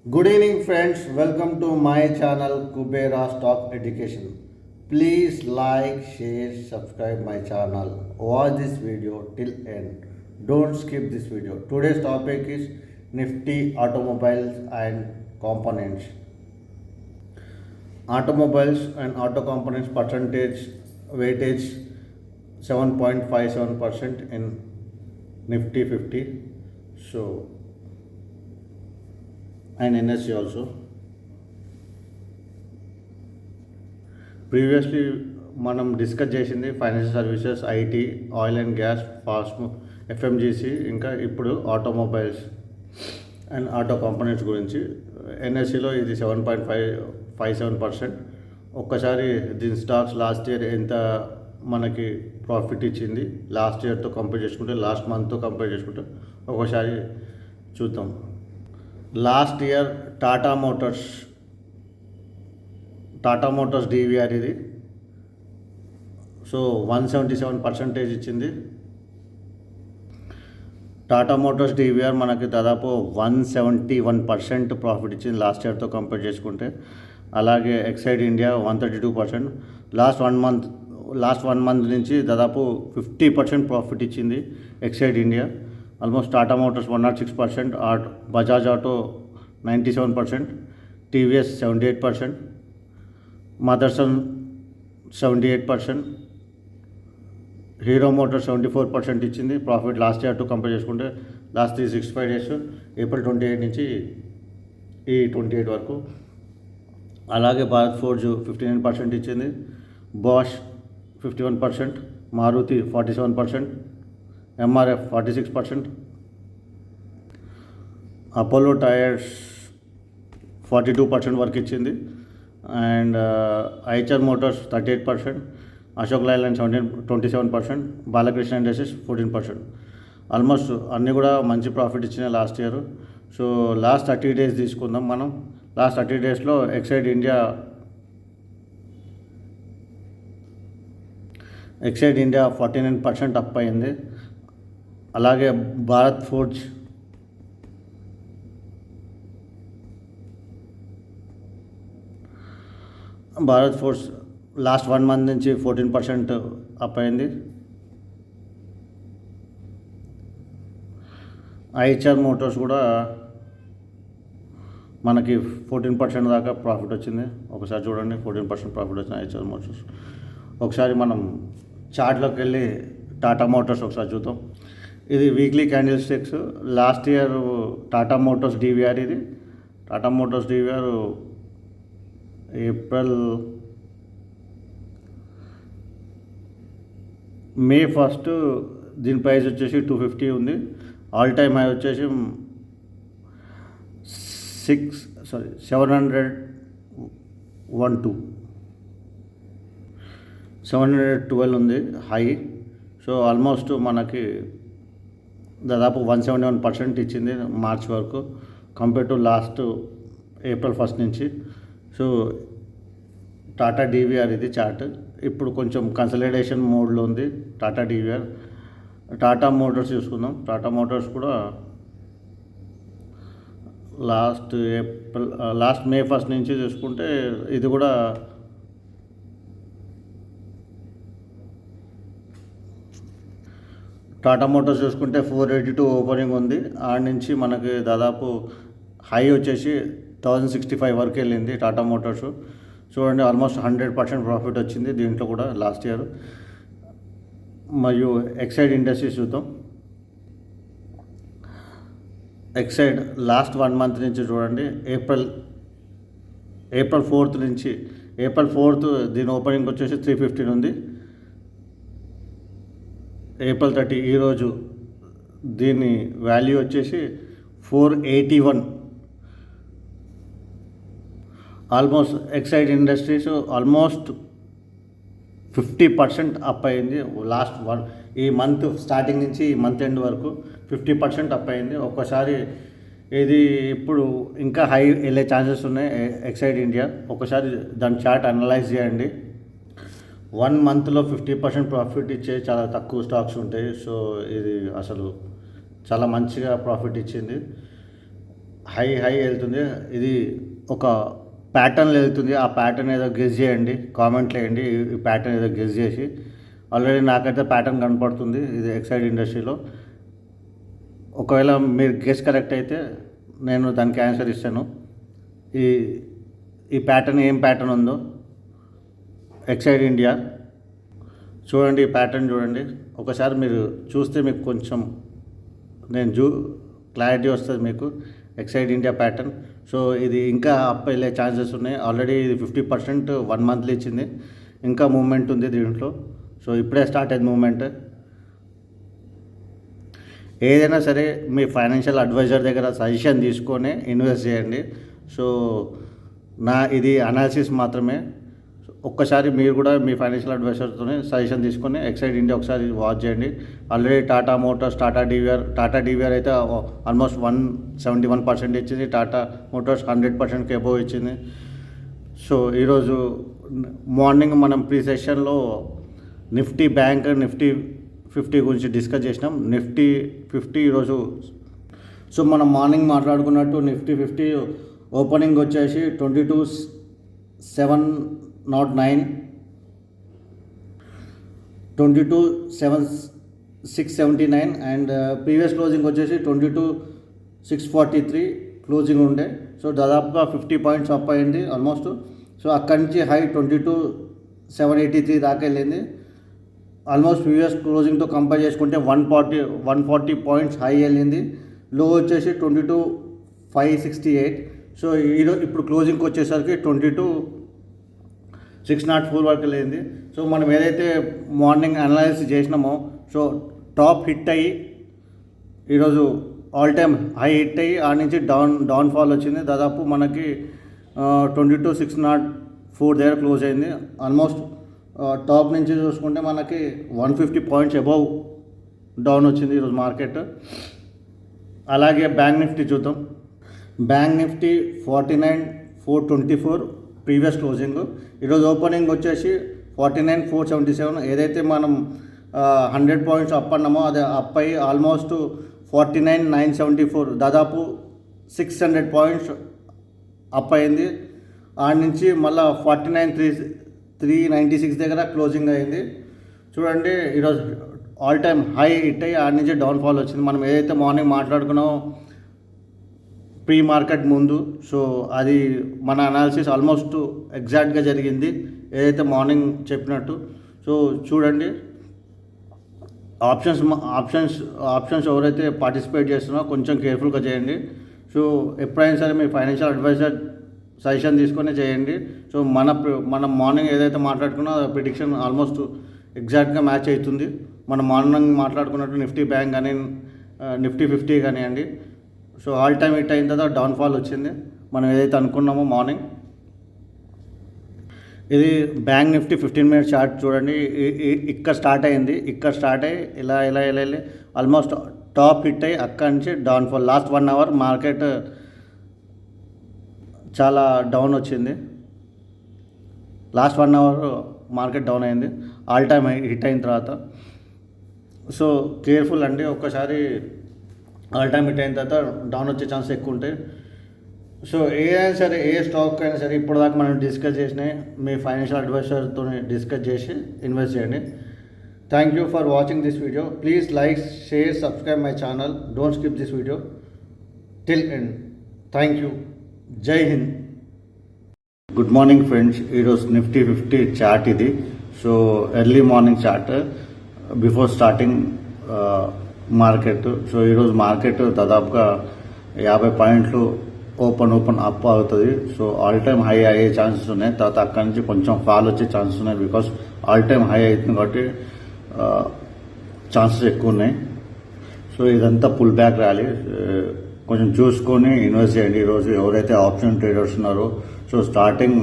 Good evening, friends. Welcome to my channel Kubera Stock Education. Please like, share, subscribe my channel. Watch this video till end. Don't skip this video. Today's topic is Nifty automobiles and components. Automobiles and auto components percentage weightage 7.57% in Nifty 50. So and NSE also. Previously మనం discuss చేసింది financial services, IT, oil and gas, fast, FMCG, ఇంకా ఇప్పుడు automobiles and auto components గురించి. ఎన్ఎస్సిలో ఇది 7.57%. ఒక్కసారి దీని stocks last year ఎంత మనకి ప్రాఫిట్ ఇచ్చింది లాస్ట్ ఇయర్తో కంపేర్ చేసుకుంటే, లాస్ట్ మంత్తో కంపేర్ చేసుకుంటే ఒకసారి చూద్దాం. Last year Tata Motors DVR ఇది. సో 177% ఇచ్చింది. టాటా మోటార్స్ డివిఆర్ మనకి దాదాపు 171% ప్రాఫిట్ ఇచ్చింది లాస్ట్ ఇయర్తో కంపేర్ చేసుకుంటే. అలాగే Exide India 132%. Last one month నుంచి దాదాపు 50% ప్రాఫిట్ ఇచ్చింది Exide India. Almost Tata Motors 106%, Bajaj auto 97%, TVS 78%, Motherson 78%, hero Motors 74% ఇచ్చింది ప్రాఫిట్ లాస్ట్ ఇయర్తో కంపేర్ చేసుకుంటే. లాస్ట్ 365 డేస్ ఏప్రిల్ 28 నుంచి ఈ 28 వరకు. అలాగే భారత్ ఫోర్జ్ 59% ఇచ్చింది, Bosch 51%, Maruti 47%, MRF 46%, Apollo Tyres 42% వరకు ఇచ్చింది, and Eicher Motors 38%, Ashok Leyland 27%, Balkrishna Industries 14%. Almost అన్నీ కూడా మంచి ప్రాఫిట్ ఇచ్చినాయి last year. So last 30 days తీసుకుందాం మనం. లాస్ట్ 30 డేస్లో ఎక్సైడ్ ఇండియా 49% అప్ అయింది. అలాగే భారత్ ఫోర్జ్ లాస్ట్ 1 మంత్ నుంచి 14% అప్ అయింది. ఐచర్ మోటార్స్ కూడా మనకి 14% దాకా ప్రాఫిట్ వచ్చింది. ఒకసారి చూడండి, 14% ప్రాఫిట్ వచ్చింది ఐచర్ మోటార్స్. ఒకసారి మనం చార్ట్లోకి వెళ్ళి టాటా మోటార్స్ ఒకసారి చూద్దాం. ఇది weekly candle sticks. Last year Tata Motors DVR ఇది. టాటా మోటార్స్ డివిఆర్ మే 1 దీని ప్రైస్ వచ్చేసి 250 ఉంది. ఆల్ టైమ్ హై వచ్చేసి 712 ఉంది హై. సో ఆల్మోస్ట్ మనకి దాదాపు 171% ఇచ్చింది మార్చ్ వరకు కంపేర్ టు లాస్ట్ ఏప్రిల్ 1 నుంచి. సో టాటా డివిఆర్ ఇది చార్ట్. ఇప్పుడు కొంచెం కన్సలిడేషన్ మోడ్లో ఉంది టాటా డివిఆర్. టాటా మోటార్స్ చూసుకుందాం. టాటా మోటార్స్ కూడా లాస్ట్ మే 1 నుంచి చూసుకుంటే ఇది కూడా టాటా మోటార్స్ చూసుకుంటే 482 ఓపెనింగ్ ఉంది. ఆడ నుంచి మనకి దాదాపు హై వచ్చేసి 1065 వరకు వెళ్ళింది టాటా మోటార్స్. చూడండి, ఆల్మోస్ట్ 100% ప్రాఫిట్ వచ్చింది దీంట్లో కూడా లాస్ట్ ఇయర్. మరియు ఎక్సైడ్ ఇండస్ట్రీస్ చూద్దాం. ఎక్సైడ్ లాస్ట్ 1 మంత్ నుంచి చూడండి, ఏప్రిల్ 4 నుంచి ఏప్రిల్ 4 దీని ఓపెనింగ్ వచ్చేసి 315 ఉంది. ఏప్రిల్ 30 ఈరోజు దీని వాల్యూ వచ్చేసి 481. Almost Exide industries almost 50% up అయింది ఈ మంత్ స్టార్టింగ్ నుంచి ఈ మంత్ ఎండ్ వరకు 50% అప్ అయింది. ఒక్కసారి ఇది ఇప్పుడు ఇంకా హై వెళ్ళే ఛాన్సెస్ ఉన్నాయి ఎక్సైడ్ ఇండియా. ఒకసారి దాని చార్ట్ అనలైజ్ చేయండి. 1 మంత్లో 50% ప్రాఫిట్ ఇచ్చే చాలా తక్కువ స్టాక్స్ ఉంటాయి. సో ఇది అసలు చాలా మంచిగా ప్రాఫిట్ ఇచ్చింది. హై వెళ్తుంది. ఇది ఒక ప్యాటర్న్లో వెళ్తుంది. ఆ ప్యాటర్న్ ఏదో గెస్ చేయండి, కామెంట్లు వేయండి. ఈ ప్యాటర్న్ ఏదో గెస్ చేసి. ఆల్రెడీ నాకైతే ప్యాటర్న్ కనపడుతుంది ఇది ఎక్సైడ్ ఇండస్ట్రీలో. ఒకవేళ మీరు గెస్ కరెక్ట్ అయితే నేను దానికి ఆన్సర్ ఇస్తాను. ఈ ఈ ప్యాటర్న్ ఏం ప్యాటర్న్ ఉందో ఎక్సైడ్ ఇండియా చూడండి. ఈ ప్యాటర్న్ చూడండి. ఒకసారి మీరు చూస్తే మీకు కొంచెం క్లారిటీ వస్తుంది మీకు. Exide India pattern. సో ఇది ఇంకా అప్ వెళ్ళే ఛాన్సెస్ ఉన్నాయి. ఆల్రెడీ ఇది 50% 1 మంత్లో ఇచ్చింది. ఇంకా మూమెంట్ ఉంది దీంట్లో. సో ఇప్పుడే స్టార్ట్ అయింది మూమెంట్. ఏదైనా సరే మీ ఫైనాన్షియల్ అడ్వైజర్ దగ్గర సజెషన్ తీసుకొని ఇన్వెస్ట్ చేయండి. సో ఇది అనాలిసిస్ మాత్రమే. ఒక్కసారి మీరు కూడా మీ ఫైనాన్షియల్ అడ్వైజర్తో సజెషన్ తీసుకొని ఎక్సైడ్ ఇండియా ఒకసారి వాచ్ చేయండి. Already Tata Motors, Tata DVR అయితే ఆల్మోస్ట్ 171% ఇచ్చింది. టాటా మోటార్స్ 100% అబోవ్ ఇచ్చింది. సో ఈరోజు మార్నింగ్ మనం ప్రీ సెషన్లో నిఫ్టీ బ్యాంక్, నిఫ్టీ 50 గురించి డిస్కస్ చేసినాం. నిఫ్టీ 50 ఈరోజు సో మనం మార్నింగ్ మాట్లాడుకున్నట్టు నిఫ్టీ 50 ఓపెనింగ్ వచ్చేసి 22,709, 22,679 అండ్ ప్రీవియస్ క్లోజింగ్ వచ్చేసి 22,643 క్లోజింగ్ ఉండే. సో దాదాపుగా 50 పాయింట్స్ అప్ అయింది ఆల్మోస్ట్. సో అక్కడి నుంచి హై 22,783 దాకా వెళ్ళింది. ఆల్మోస్ట్ ప్రీవియస్ క్లోజింగ్తో కంపేర్ చేసుకుంటే 140 పాయింట్స్ హై వెళ్ళింది. లో వచ్చేసి 22,568. సో ఇప్పుడు క్లోజింగ్కి వచ్చేసరికి 22,604 వరకు వెళ్ళింది. సో మనం ఏదైతే మార్నింగ్ అనాలిసిస్ చేసినామో సో టాప్ హిట్ అయ్యి ఈరోజు ఆల్ టైమ్ హై హిట్ అయ్యి ఆ నుంచి డౌన్ఫాల్ వచ్చింది. దాదాపు మనకి 22,604 దగ్గర క్లోజ్ అయింది. ఆల్మోస్ట్ టాప్ నుంచి చూసుకుంటే మనకి 150 పాయింట్స్ అబౌవ్ డౌన్ వచ్చింది ఈరోజు మార్కెట్. అలాగే బ్యాంక్ నిఫ్టీ చూద్దాం. Bank Nifty 49,424 previous closing. ఈరోజు ఓపెనింగ్ వచ్చేసి 49,477. ఏదైతే మనం 100 పాయింట్స్ అప్ అన్నామో అది అప్ అయ్యి ఆల్మోస్ట్ 49,974 దాదాపు 600 పాయింట్స్ అప్ అయింది. ఆ నుంచి మళ్ళీ 49,396 దగ్గర క్లోజింగ్ అయింది. చూడండి ఈరోజు ఆల్ టైమ్ హై హిట్ అయ్యి ఆ నుంచి డౌన్ఫాల్ వచ్చింది. మనం ఏదైతే మార్నింగ్ మాట్లాడుకున్నామో ప్రీ మార్కెట్ ముందు, సో అది మన అనాలిసిస్ ఆల్మోస్ట్ ఎగ్జాక్ట్గా జరిగింది ఏదైతే మార్నింగ్ చెప్పినట్టు. సో చూడండి ఆప్షన్స్ ఎవరైతే పార్టిసిపేట్ చేస్తున్నారో కొంచెం కేర్ఫుల్గా చేయండి. సో ఎప్పుడైనా సరే మీ ఫైనాన్షియల్ అడ్వైజర్ సజెషన్ తీసుకొని చేయండి. సో మనం మార్నింగ్ ఏదైతే మాట్లాడుకున్నా ప్రిడిక్షన్ ఆల్మోస్ట్ ఎగ్జాక్ట్గా మ్యాచ్ అవుతుంది. మనం మార్నింగ్ మాట్లాడుకున్నట్టు నిఫ్టీ బ్యాంక్ కానీ నిఫ్టీ 50 కానివ్వండి. సో ఆల్ టైమ్ హిట్ అయిన తర్వాత డౌన్ఫాల్ వచ్చింది మనం ఏదైతే అనుకున్నామో మార్నింగ్. ఇది బ్యాంక్ నిఫ్టీ 15 మినిట్స్ చార్ట్ చూడండి. ఇక్కడ స్టార్ట్ అయ్యింది. ఇక్కడ స్టార్ట్ అయ్యి ఇలా ఆల్మోస్ట్ టాప్ హిట్ అయ్యి అక్కడి నుంచి డౌన్ఫాల్. లాస్ట్ 1 అవర్ మార్కెట్ చాలా డౌన్ వచ్చింది. లాస్ట్ 1 అవర్ మార్కెట్ డౌన్ అయింది ఆల్ టైమ్ హిట్ అయిన తర్వాత. సో కేర్ఫుల్ అండి. ఒక్కసారి ఆల్ టైమ్ హిట్ అయిన తర్వాత డౌన్ వచ్చే ఛాన్స్ ఎక్కువ ఉంటాయి. సో ఏదైనా సరే ఏ స్టాక్ అయినా సరే ఇప్పటిదాకా మనం డిస్కస్ చేసినాయి మీ ఫైనాన్షియల్ అడ్వైజర్తో డిస్కస్ చేసి ఇన్వెస్ట్ చేయండి. Thank you for watching this video. Please like, share, subscribe my channel. Don't skip this video till end. Thank you. Jai Hind. Good morning friends. ఈరోజు నిఫ్టీ 50 చార్ట్ ఇది. So early morning chart before starting market. So ఈరోజు market దాదాపుగా 50 పాయింట్లు open up అవుతుంది. So all time high అయ్యే chances ఉన్నాయి. తర్వాత అక్కడి నుంచి కొంచెం ఫాల్ వచ్చే ఛాన్సెస్ ఉన్నాయి. బికాస్ ఆల్ టైమ్ హై అవుతుంది కాబట్టి ఛాన్సెస్ ఎక్కువ ఉన్నాయి. సో ఇదంతా పుల్ బ్యాక్ ర్యాలీ. కొంచెం చూసుకొని ఇన్వెస్ట్ చేయండి. ఈరోజు ఎవరైతే ఆప్షన్ ట్రేడర్స్ ఉన్నారో సో స్టార్టింగ్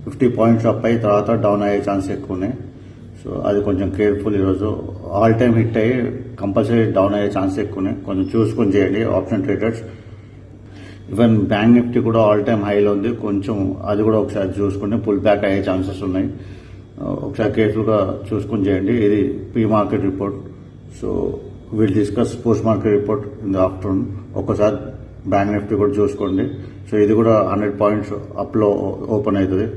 50 పాయింట్స్ అప్ అయ్యి తర్వాత డౌన్ అయ్యే ఛాన్స్ ఎక్కువ ఉన్నాయి. సో అది కొంచెం కేర్ఫుల్. ఈరోజు ఆల్ టైమ్ హిట్ అయ్యి కంపల్సరీ డౌన్ అయ్యే ఛాన్స్ ఎక్కువ ఉన్నాయి. కొంచెం చూసుకొని చేయండి option traders. Even bank Nifty కూడా ఆల్ టైమ్ హైలో ఉంది. కొంచెం అది కూడా ఒకసారి చూసుకుంటే పుల్ బ్యాక్ అయ్యే ఛాన్సెస్ ఉన్నాయి. ఒకసారి కేర్ఫుల్గా చూసుకొని చేయండి. ఇది pre market report. So will discuss post market report in the afternoon. ఒకసారి బ్యాంక్ నిఫ్టీ కూడా చూసుకోండి. సో ఇది కూడా 100 పాయింట్స్ అప్లో ఓపెన్ అవుతుంది.